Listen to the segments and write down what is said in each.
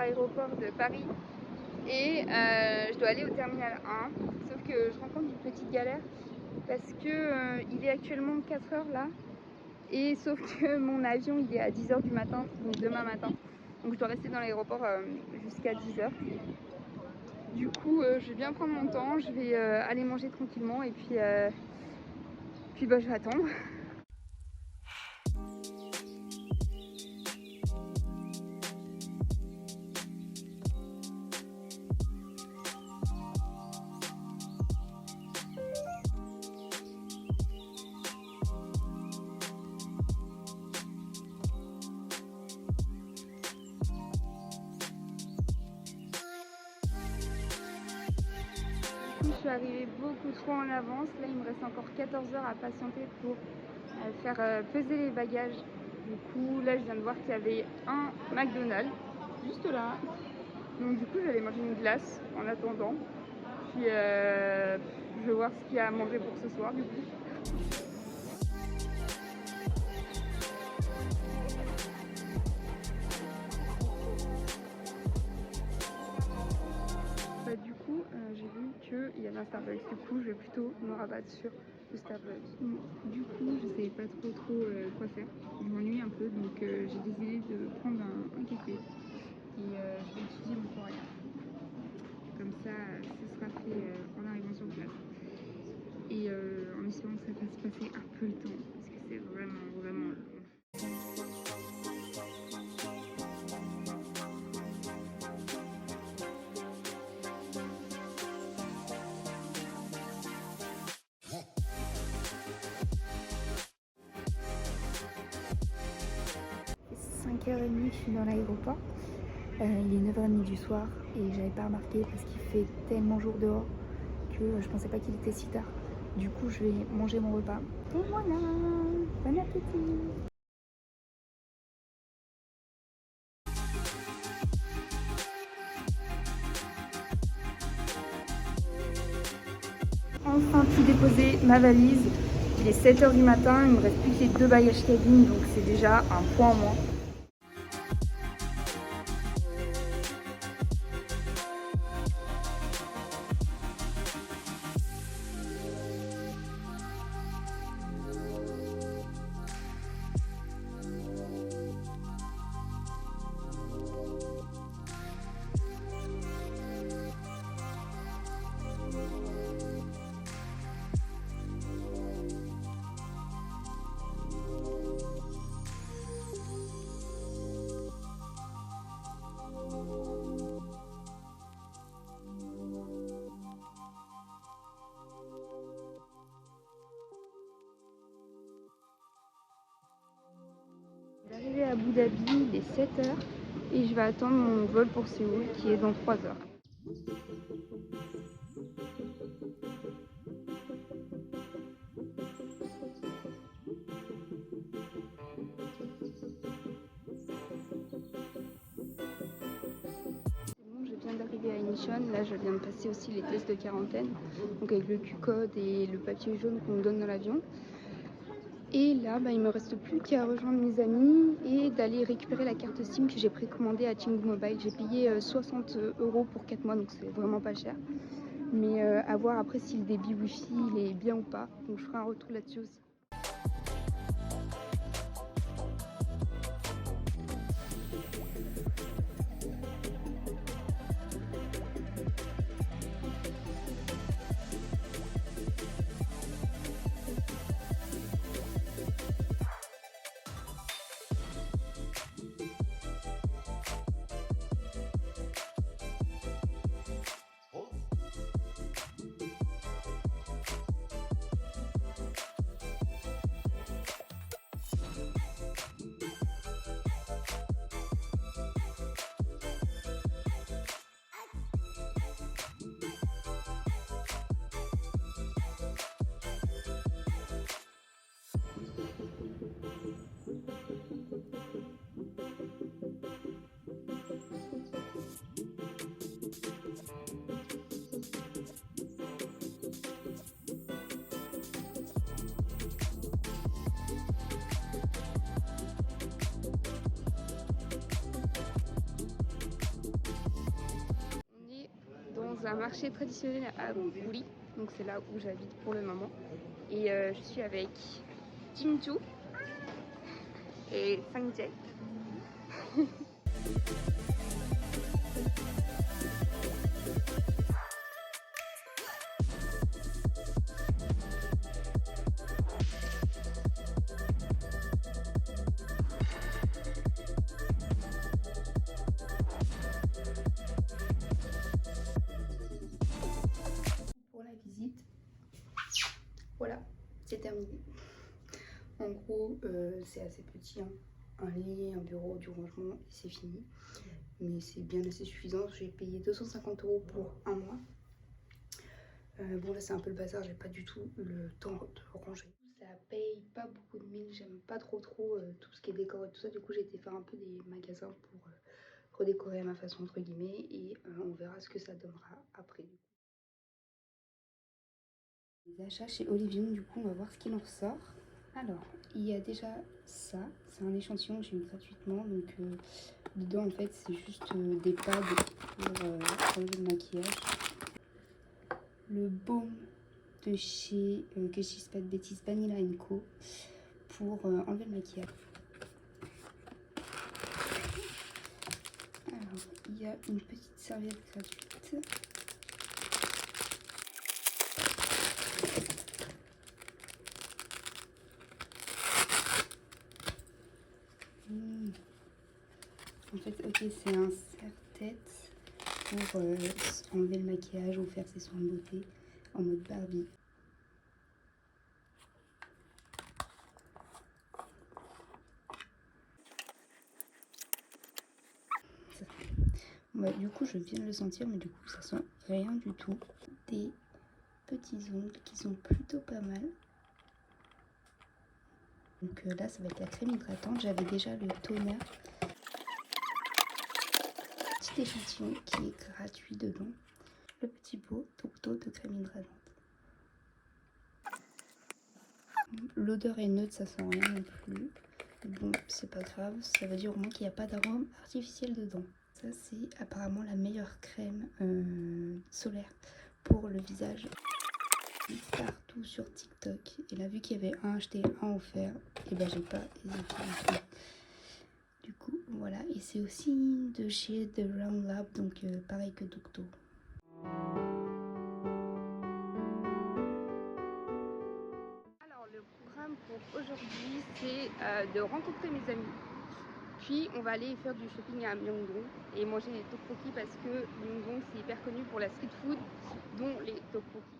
aéroport de Paris et je dois aller au terminal 1. Sauf que je rencontre une petite galère parce que il est actuellement 4 heures là. Et sauf que mon avion il est à 10 h du matin, donc demain matin. Donc je dois rester dans l'aéroport jusqu'à 10 h. Du coup je vais bien prendre mon temps, je vais aller manger tranquillement et puis je vais attendre. Je suis arrivée beaucoup trop en avance. Là, il me reste encore 14 heures à patienter pour faire peser les bagages. Du coup, là, je viens de voir qu'il y avait un McDonald's juste là. Donc, du coup, j'allais manger une glace en attendant. Puis, je vais voir ce qu'il y a à manger pour ce soir, du coup. Du coup, j'ai vu qu'il y avait un Starbucks. Du coup, je vais plutôt me rabattre sur le Starbucks. Du coup, je sais pas trop quoi faire. Je m'ennuie un peu, donc j'ai décidé de prendre un café. Et je vais étudier mon coréen. Comme ça, ce sera fait en arrivant sur place. Et en espérant que ça fasse passer un peu le temps, parce que c'est vraiment long. 5h30, je suis dans l'aéroport. Il est 9h30 du soir et j'avais pas remarqué parce qu'il fait tellement jour dehors que je pensais pas qu'il était si tard. Du coup, je vais manger mon repas. Et voilà, bon appétit! Enfin pu déposer ma valise. Il est 7h du matin, il me reste plus que les 2 bagages cabine, donc c'est déjà un point en moins. J'arrive à Abu Dhabi, il est 7h et je vais attendre mon vol pour Séoul qui est dans 3 heures. Je viens d'arriver à Incheon, là je viens de passer aussi les tests de quarantaine, donc avec le Q-code et le papier jaune qu'on me donne dans l'avion. Et là, il me reste plus qu'à rejoindre mes amis et d'aller récupérer la carte SIM que j'ai précommandée à Thingy Mobile. J'ai payé 60 € pour 4 mois, donc c'est vraiment pas cher. Mais à voir après si le débit Wi-Fi il est bien ou pas, donc je ferai un retour là-dessus aussi. dans un marché traditionnel à Guri, donc c'est là où j'habite pour le moment. Et je suis avec Jinju et Sangjay. Voilà, c'est terminé. En gros, c'est assez petit, hein. Un lit, un bureau, du rangement, et c'est fini. Mais c'est bien assez suffisant. J'ai payé 250 € pour un mois. Bon, là, c'est un peu le bazar, j'ai pas du tout le temps de ranger. Ça paye pas beaucoup de mille, j'aime pas trop tout ce qui est décor et tout ça. Du coup, j'ai été faire un peu des magasins pour redécorer à ma façon, entre guillemets, et on verra ce que ça donnera après. Les achats chez Olivion, du coup, on va voir ce qu'il en ressort. Alors, il y a déjà ça, c'est un échantillon que j'ai eu gratuitement, donc dedans en fait c'est juste des pads pour enlever le maquillage. Le baume de chez, que je dise pas de bêtises, Vanilla Co pour enlever le maquillage. Alors, il y a une petite serviette gratuite. En fait, ok, c'est un serre-tête pour enlever le maquillage ou faire ses soins de beauté en mode Barbie. Ouais, du coup, je viens de le sentir, mais du coup, ça sent rien du tout. Des petits ongles qui sont plutôt pas mal. Donc là, ça va être la crème hydratante. J'avais déjà le toner. Petit échantillon qui est gratuit dedans. Le petit pot de crème hydratante. L'odeur est neutre, ça sent rien non plus. Bon, c'est pas grave, ça veut dire au moins qu'il n'y a pas d'arôme artificiel dedans. Ça, c'est apparemment la meilleure crème solaire pour le visage. Partout sur TikTok. Et là, vu qu'il y avait un acheté, un offert, et ben j'ai pas hésité. Du coup, voilà. Et c'est aussi de chez The Round Lab, donc pareil que Docto. Alors, le programme pour aujourd'hui, c'est de rencontrer mes amis. Puis, on va aller faire du shopping à Myeongdong et manger des tteokbokki parce que Myeongdong, c'est hyper connu pour la street food, dont les tteokbokki.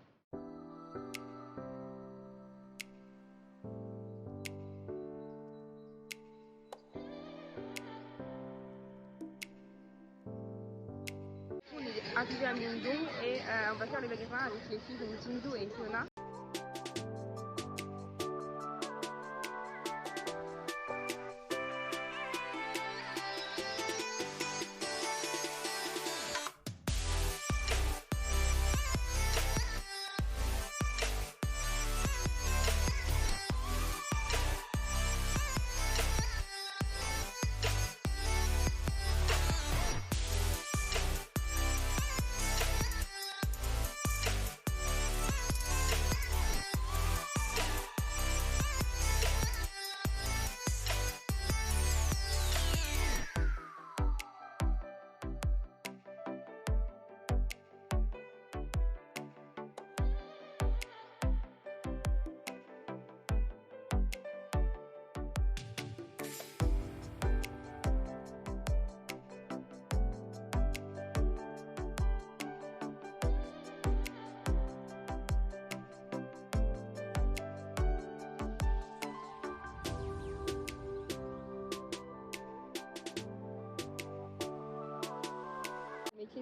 On est arrivé à Myeongdong et on va faire le magasin avec les filles de Jinju et Fiona.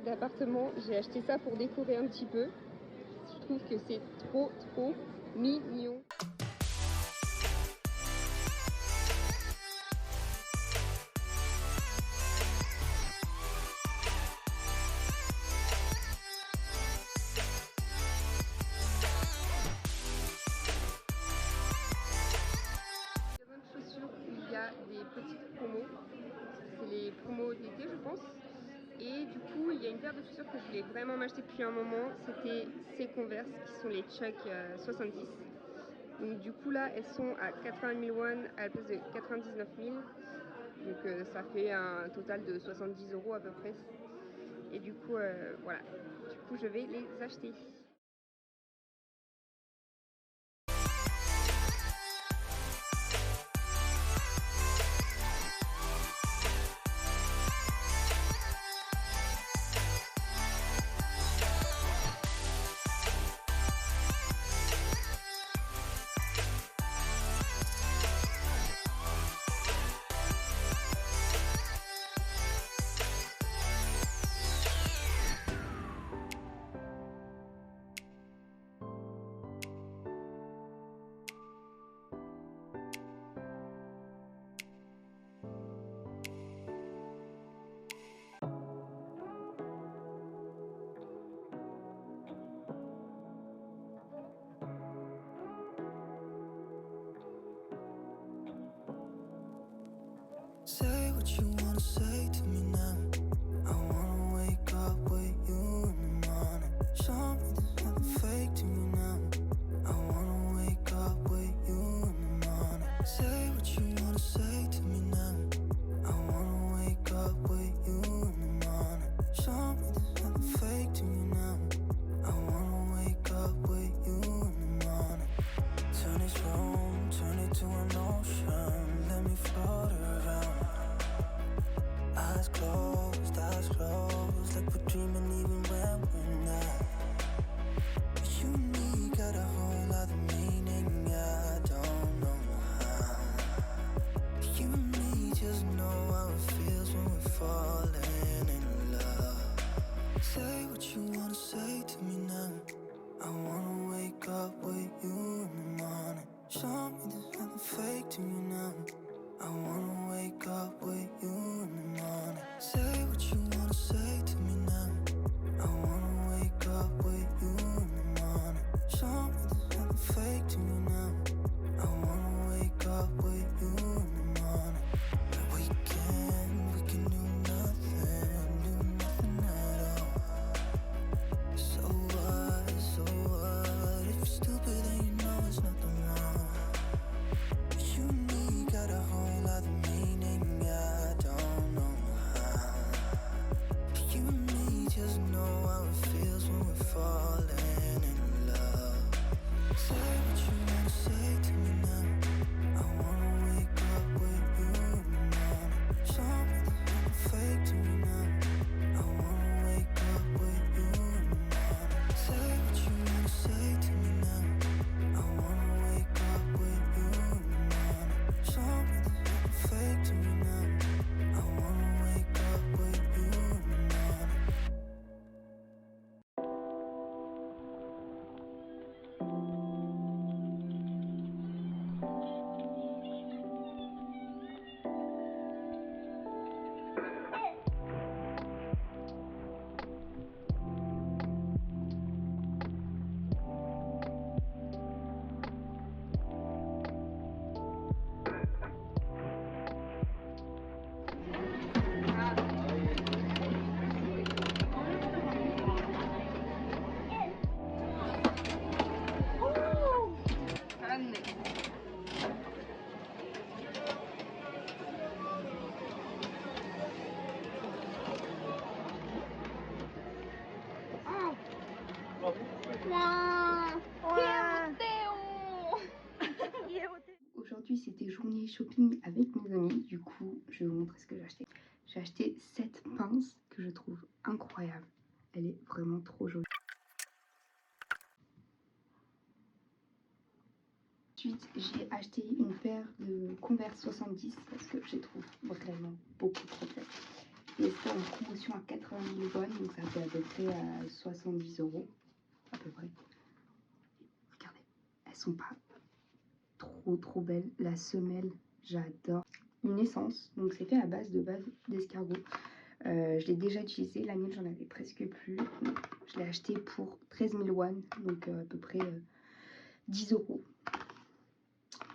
D'appartement, j'ai acheté ça pour décorer un petit peu. Je trouve que c'est trop mignon. Il y a bonnes chaussures où il y a des petites promos. C'est les promos d'été, je pense. Et du coup, il y a une paire de chaussures que je voulais vraiment m'acheter depuis un moment. C'était ces Converse qui sont les Chuck 70. Donc du coup là, elles sont à 80 000 won à la place de 99 000. Donc ça fait un total de 70 € à peu près. Et du coup, voilà. Du coup, je vais les acheter. Say what you wanna say to me now. I wanna wake up with you in the morning. Show me there's nothing fake to me now. I wanna wake up with you in the morning. Say what you wanna say to me now. I wanna wake up with you in the morning. Show me there's nothing fake to me now. I wanna wake up with you in the morning. Turn this room, turn it to an ocean. Let me float around. Eyes closed, like we're dreaming even when we're not. You and me got a whole lot of meaning, I don't know how. You and me just know how it feels when we're falling in love. Say what you wanna say to me now. I wanna wake up with you in the morning. Show me there's nothing fake to me now. I wanna wake up with you in the morning. Say what you wanna say to me now. I wanna wake up with you in the morning. Show me there's nothing fake to me now. I wanna wake up with you in the morning. We can do nothing at all. So what, if you're stupid then you know there's nothing wrong. You and me got a whole lot of meaning, I don't know how. You and me just know how it feels when we're falling in love. Say what you wanna say to me now. I wanna wake up with you in the morning. Show me there's nothing fake to me now. I wanna wake up with you in the morning. Say what you wanna say to me now. I wanna wake up with you in the morning. Show me there's nothing fake to me now. I wanna wake up with you in the morning. Aujourd'hui c'était journée shopping avec mes amis, du coup je vais vous montrer ce que j'ai acheté. J'ai acheté cette pince que je trouve incroyable, elle est vraiment trop jolie. Ensuite j'ai acheté une paire de Converse 70 parce que je les trouve vraiment beaucoup trop belles. Et c'était en promotion à 80 000 won, donc ça fait à peu près 70 € à peu près. Regardez, elles sont pas trop belle. La semelle, j'adore. Une essence, donc c'est fait à base d'escargot. Je l'ai déjà utilisé, la mienne j'en avais presque plus. Je l'ai acheté pour 13 000 won, donc à peu près 10 €.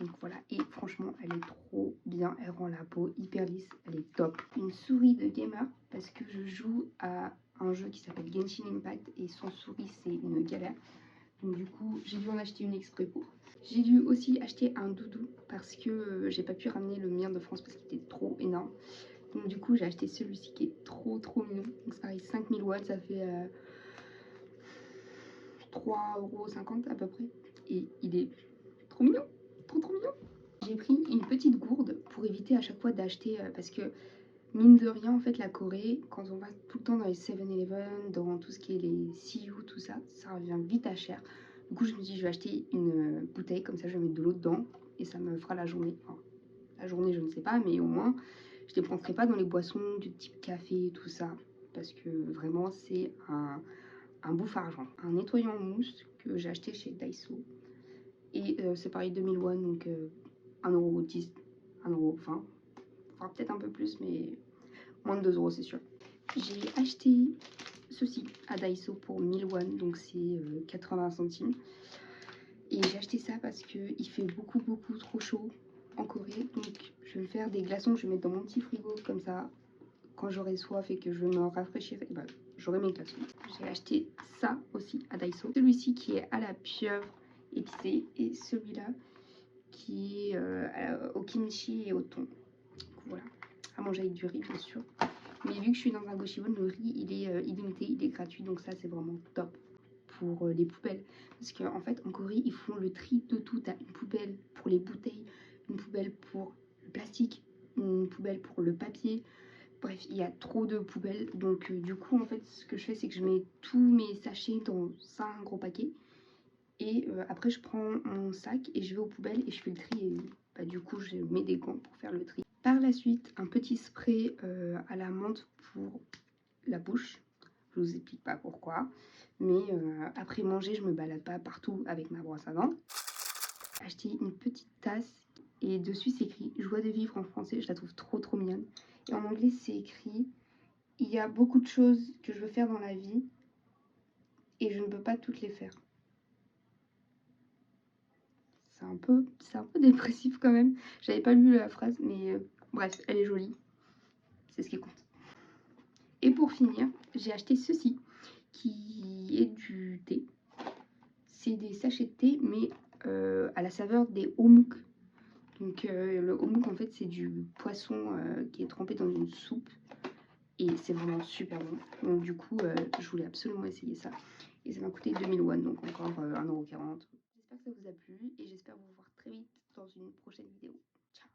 Donc voilà, et franchement elle est trop bien, elle rend la peau hyper lisse, elle est top. Une souris de gamer parce que je joue à un jeu qui s'appelle Genshin Impact et sans souris c'est une galère. Donc du coup j'ai dû en acheter une exprès pour. J'ai dû aussi acheter un doudou parce que j'ai pas pu ramener le mien de France parce qu'il était trop énorme. Donc du coup j'ai acheté celui-ci qui est trop mignon. Donc c'est pareil, 5000 watts, ça fait 3,50 € à peu près. Et il est trop mignon, trop mignon. J'ai pris une petite gourde pour éviter à chaque fois d'acheter parce que mine de rien en fait la Corée, quand on va tout le temps dans les 7-Eleven, dans tout ce qui est les CU, tout ça, ça revient vite à cher. Du coup je me dis je vais acheter une bouteille, comme ça je vais mettre de l'eau dedans et ça me fera la journée. Enfin, la journée je ne sais pas, mais au moins je ne dépenserai pas dans les boissons du type café, tout ça. Parce que vraiment c'est un bouffe-argent. Un nettoyant en mousse que j'ai acheté chez Daiso. Et c'est pareil 2000 won, donc 1,10 €, 1,20 €. Enfin peut-être un peu plus, mais moins de 2 € c'est sûr. J'ai acheté ceci à Daiso pour 1000 won, donc c'est 80 centimes. Et j'ai acheté ça parce qu'il fait beaucoup trop chaud en Corée. Donc je vais me faire des glaçons que je vais mettre dans mon petit frigo comme ça. Quand j'aurai soif et que je veux me rafraîchir, bah, j'aurai mes glaçons. J'ai acheté ça aussi à Daiso. Celui-ci qui est à la pieuvre épicée et celui-là qui est au kimchi et au thon. Voilà, à manger avec du riz bien sûr. Mais vu que je suis dans un Goshibon, le riz il est illimité, il est gratuit, donc ça c'est vraiment top pour les poubelles. Parce qu'en fait en Corée ils font le tri de tout. T'as une poubelle pour les bouteilles, une poubelle pour le plastique, une poubelle pour le papier. Bref, il y a trop de poubelles. Donc du coup en fait ce que je fais c'est que je mets tous mes sachets dans un gros paquet. Et après je prends mon sac et je vais aux poubelles et je fais le tri. Et bah, du coup je mets des gants pour faire le tri. Par la suite un petit spray à la menthe pour la bouche. Je vous explique pas pourquoi. Mais après manger je me balade pas partout avec ma brosse à dents. Acheter une petite tasse et dessus c'est écrit joie de vivre en français. Je la trouve trop mignonne. Et en anglais c'est écrit il y a beaucoup de choses que je veux faire dans la vie et je ne peux pas toutes les faire. C'est un peu dépressif quand même. J'avais pas lu la phrase, mais bref, elle est jolie. C'est ce qui compte. Et pour finir, j'ai acheté ceci, qui est du thé. C'est des sachets de thé, mais à la saveur des homouk. Donc le homouk, en fait, c'est du poisson qui est trempé dans une soupe. Et c'est vraiment super bon. Donc du coup, je voulais absolument essayer ça. Et ça m'a coûté 2000 won, donc encore 1,40 €. J'espère que ça vous a plu et j'espère vous voir très vite dans une prochaine vidéo. Ciao!